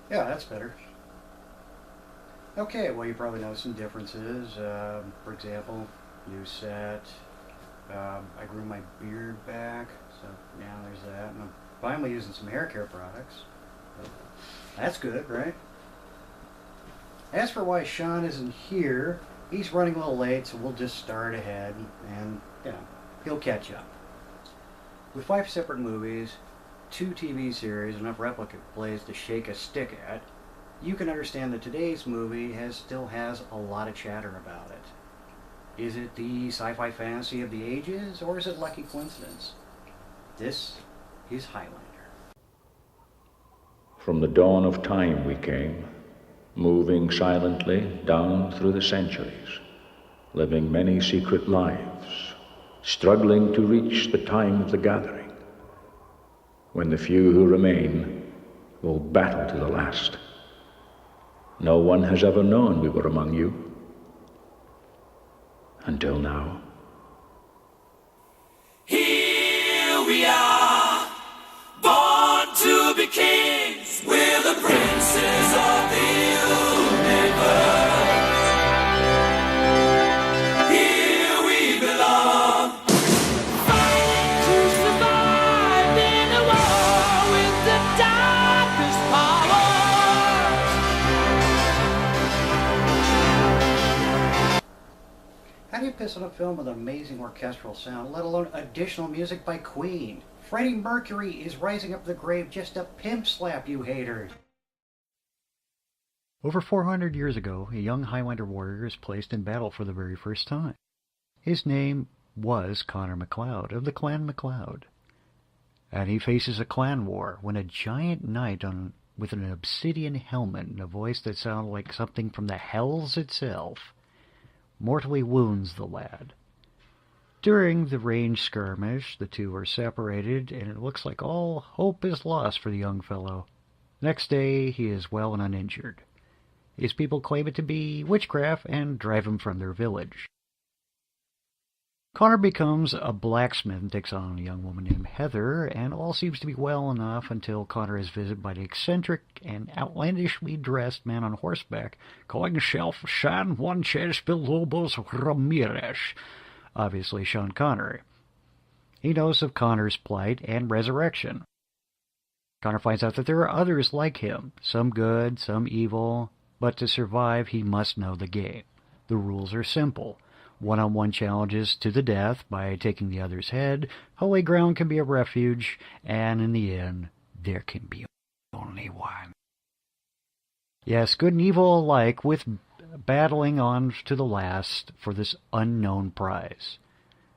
Yeah, that's better. Okay, well, you probably know some differences. For example, new set. I grew my beard back, so now there's that. And I'm finally using some hair care products. So that's good, right? As for why Shawn isn't here, he's running a little late, so we'll just start ahead, and, he'll catch up. With 5 separate movies, 2 TV series, and enough replica plays to shake a stick at, you can understand that today's movie still has a lot of chatter about it. Is it the sci-fi fantasy of the ages, or is it lucky coincidence? This is Highlander. From the dawn of time we came, moving silently down through the centuries, living many secret lives, struggling to reach the time of the gathering, when the few who remain will battle to the last. No one has ever known we were among you, until now. Here we are, born to be kings. We're the princes of the universe. Here we belong, fighting to survive in a war with the darkest powers. How do you piss on a film with an amazing orchestral sound, let alone additional music by Queen? Freddie Mercury is rising up the grave just to pimp slap you haters. Over 400 years ago, a young Highlander warrior is placed in battle for the very first time. His name was Connor MacLeod of the Clan MacLeod. And he faces a clan war when a giant knight with an obsidian helmet and a voice that sounded like something from the Hells itself mortally wounds the lad. During the range skirmish, the two are separated, and it looks like all hope is lost for the young fellow. Next day, he is well and uninjured. His people claim it to be witchcraft and drive him from their village. Connor becomes a blacksmith and takes on a young woman named Heather, and all seems to be well enough until Connor is visited by an eccentric and outlandishly dressed man on horseback, calling himself San Juan Villalobos Ramirez, obviously Sean Connery. He knows of Connor's plight and resurrection. Connor finds out that there are others like him, some good, some evil, but to survive he must know the game. The rules are simple. One-on-one challenges to the death by taking the other's head, holy ground can be a refuge, and in the end, there can be only one. Yes, good and evil alike, with battling on to the last for this unknown prize.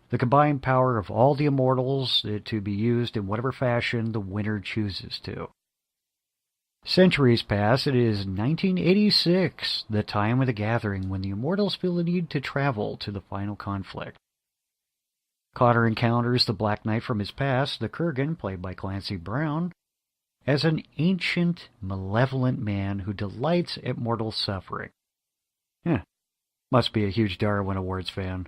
The combined power of all the immortals to be used in whatever fashion the winner chooses to. Centuries pass. It is 1986, the time of the gathering, when the immortals feel the need to travel to the final conflict. Connor encounters the Black Knight from his past, the Kurgan, played by Clancy Brown, as an ancient, malevolent man who delights at mortal suffering. Must be a huge Darwin Awards fan.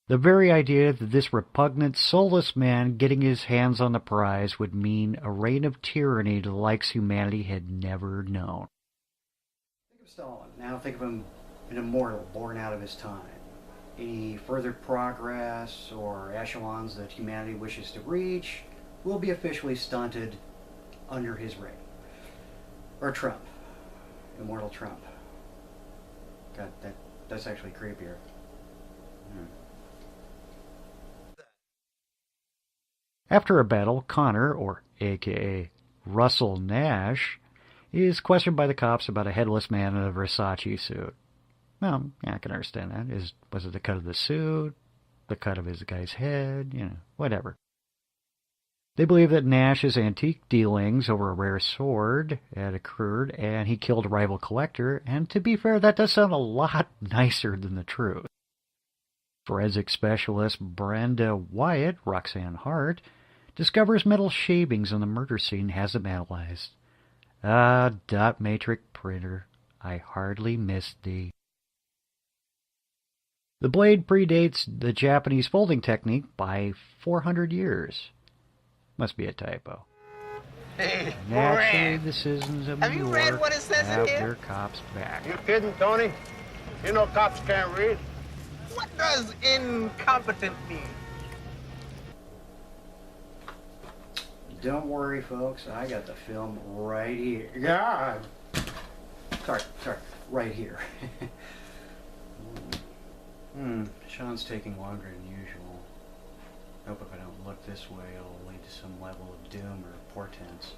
The very idea that this repugnant, soulless man getting his hands on the prize would mean a reign of tyranny the likes humanity had never known. Think of Stalin. Now think of him an immortal born out of his time. Any further progress or echelons that humanity wishes to reach will be officially stunted under his reign. Or Trump. Immortal Trump. God, that's actually creepier. After a battle, Connor, or a.k.a. Russell Nash, is questioned by the cops about a headless man in a Versace suit. Well, yeah, I can understand that. Was it the cut of the suit? The cut of his guy's head? Whatever. They believe that Nash's antique dealings over a rare sword had occurred, and he killed a rival collector, and to be fair, that does sound a lot nicer than the truth. Forensic specialist Brenda Wyatt, Roxanne Hart, discovers metal shavings on the murder scene and has them analyzed. Dot matrix printer, I hardly missed thee. The blade predates the Japanese folding technique by 400 years. Must be a typo. Hey, Naturally, Brad. the citizens of Have New you York read what it says in have here? their cops back. You kidding, Tony? You know cops can't read. What does incompetent mean? Don't worry, folks. I got the film right here. God! Sorry. Right here. Shawn's taking longer than usual. Hope if I don't look this way, it'll lead to some level of doom or portents.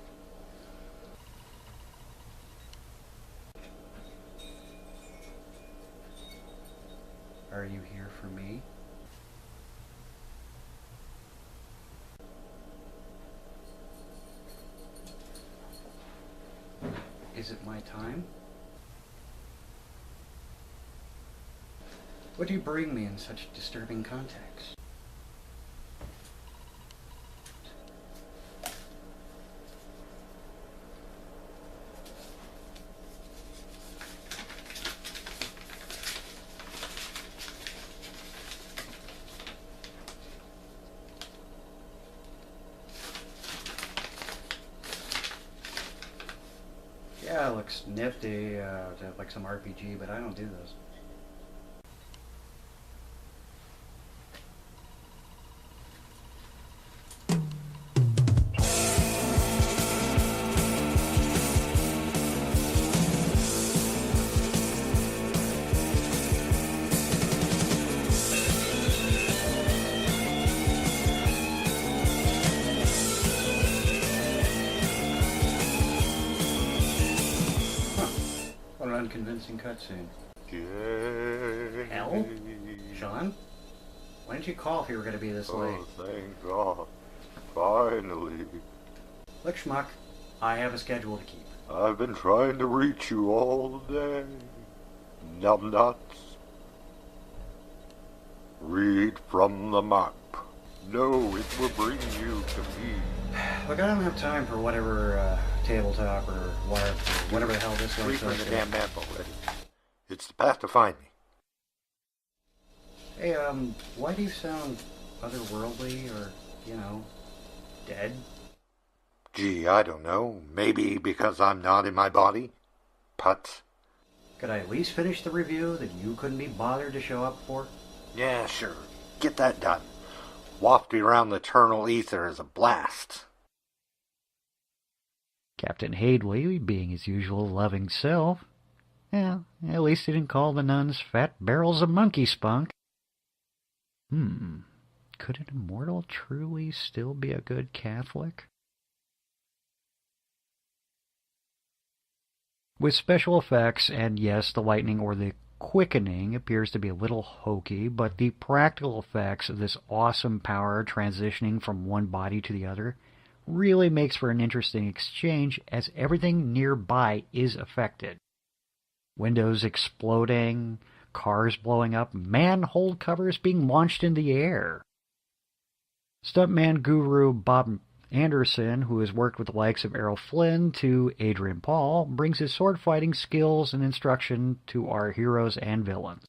Are you here for me? Is it my time? What do you bring me in such disturbing context? Yeah, it looks nifty, like some RPG, but I don't do those. What an unconvincing cutscene. Hell? Shawn? Why didn't you call if you were going to be this late? Oh, thank God. Finally. Look, schmuck, I have a schedule to keep. I've been trying to reach you all day. Numbnuts. Read from the map. No, it will bring you to me. Look, I don't have time for whatever table talk or whatever the hell this Read one's from the like. damn map already. It's the path to find me. Hey, why do you sound otherworldly or, dead? Gee, I don't know. Maybe because I'm not in my body? Putz. Could I at least finish the review that you couldn't be bothered to show up for? Yeah, sure. Get that done. Wafting around the eternal ether is a blast. Captain Hadley, being his usual loving self. Yeah, at least he didn't call the nuns fat barrels of monkey spunk. Could an immortal truly still be a good Catholic? With special effects, and yes, the lightning or the quickening appears to be a little hokey, but the practical effects of this awesome power transitioning from one body to the other really makes for an interesting exchange as everything nearby is affected. Windows exploding, cars blowing up, manhole covers being launched in the air. Stuntman guru Bob Anderson, who has worked with the likes of Errol Flynn to Adrian Paul, brings his sword-fighting skills and instruction to our heroes and villains.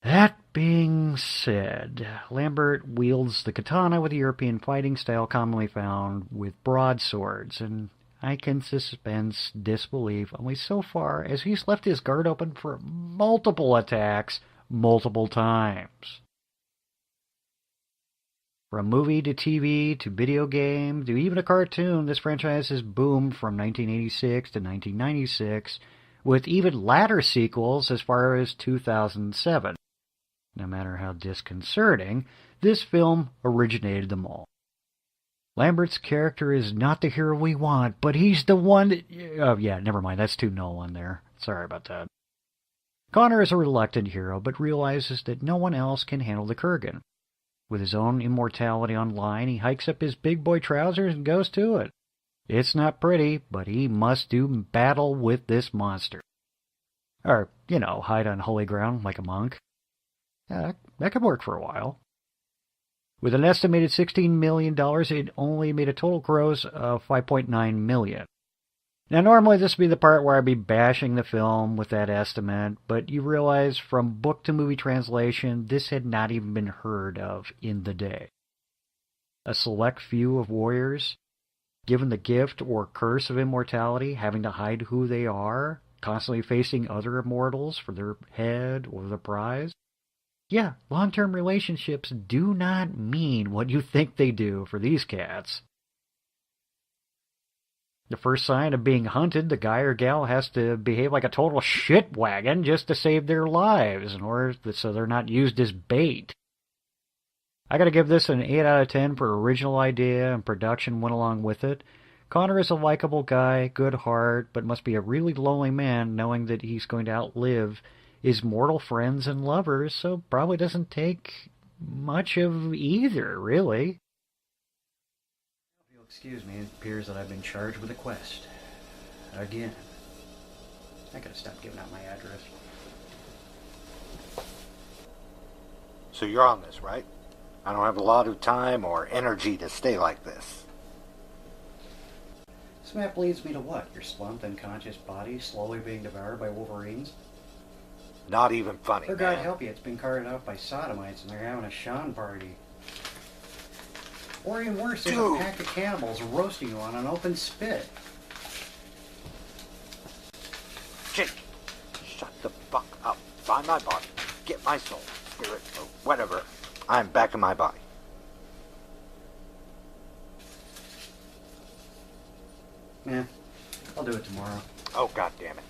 That being said, Lambert wields the katana with the European fighting style commonly found with broadswords, and I can suspend disbelief only so far as he's left his guard open for multiple attacks multiple times. From movie to TV to video game to even a cartoon, this franchise has boomed from 1986 to 1996, with even latter sequels as far as 2007. No matter how disconcerting, this film originated them all. Lambert's character is not the hero we want, but he's the one that... Oh, yeah, never mind, that's too Nolan there. Sorry about that. Connor is a reluctant hero, but realizes that no one else can handle the Kurgan. With his own immortality online, he hikes up his big boy trousers and goes to it. It's not pretty, but he must do battle with this monster. Or, hide on holy ground like a monk. Yeah, that could work for a while. With an estimated $16 million, it only made a total gross of $5.9 million. Now, normally this would be the part where I'd be bashing the film with that estimate, but you realize from book to movie translation, this had not even been heard of in the day. A select few of warriors, given the gift or curse of immortality, having to hide who they are, constantly facing other immortals for their head or the prize. Yeah, long-term relationships do not mean what you think they do for these cats. The first sign of being hunted, the guy or gal has to behave like a total shitwagon just to save their lives, in order so they're not used as bait. I gotta give this an 8 out of 10 for original idea and production went along with it. Connor is a likable guy, good heart, but must be a really lonely man knowing that he's going to outlive his mortal friends and lovers, so probably doesn't take much of either, really. If you'll excuse me, it appears that I've been charged with a quest. Again. I gotta stop giving out my address. So you're on this, right? I don't have a lot of time or energy to stay like this. This map leads me to what? Your slumped, unconscious body slowly being devoured by wolverines? Not even funny, For God man. help you, it's been carted off by sodomites and they're having a Shawn party. Or even worse, there's a pack of cannibals roasting you on an open spit. Jake, shut the fuck up. Find my body. Get my soul, spirit, or whatever. I'm back in my body. Yeah, I'll do it tomorrow. Oh, God damn it.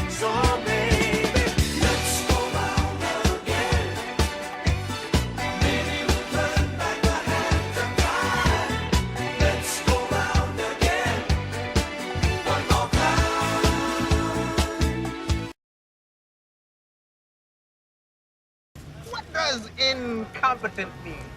So baby, let's go round again. Maybe we'll turn back the hands of time. Let's go round again. One more time. What does incompetent mean?